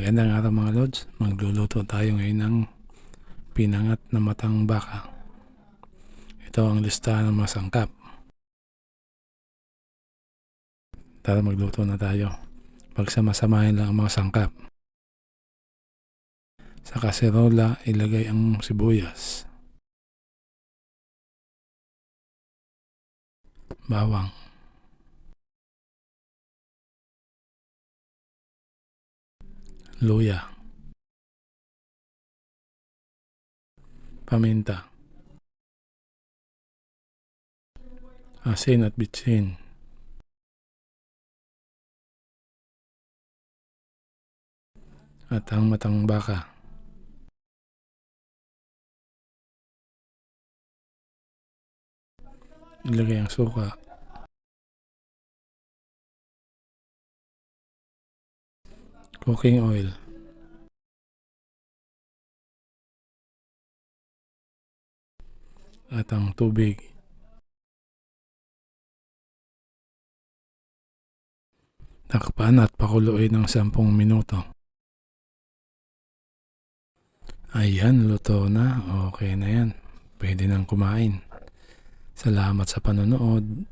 Magandang araw mga lods. Magluluto tayo ngayon ng pinangat na matang baka. Ito ang listahan ng mga sangkap. Tara magluto na tayo. Pagsama-samahin lang ang mga sangkap. Sa kaserola ilagay ang sibuyas, bawang, luya, paminta, asin at bitsin, at ang matang baka. Ilagay ang suka, cooking oil, at ang tubig. Takpan at pakuluin ng 10 minuto. Ayan, luto na. Okay na yan. Pwede nang kumain. Salamat sa panonood.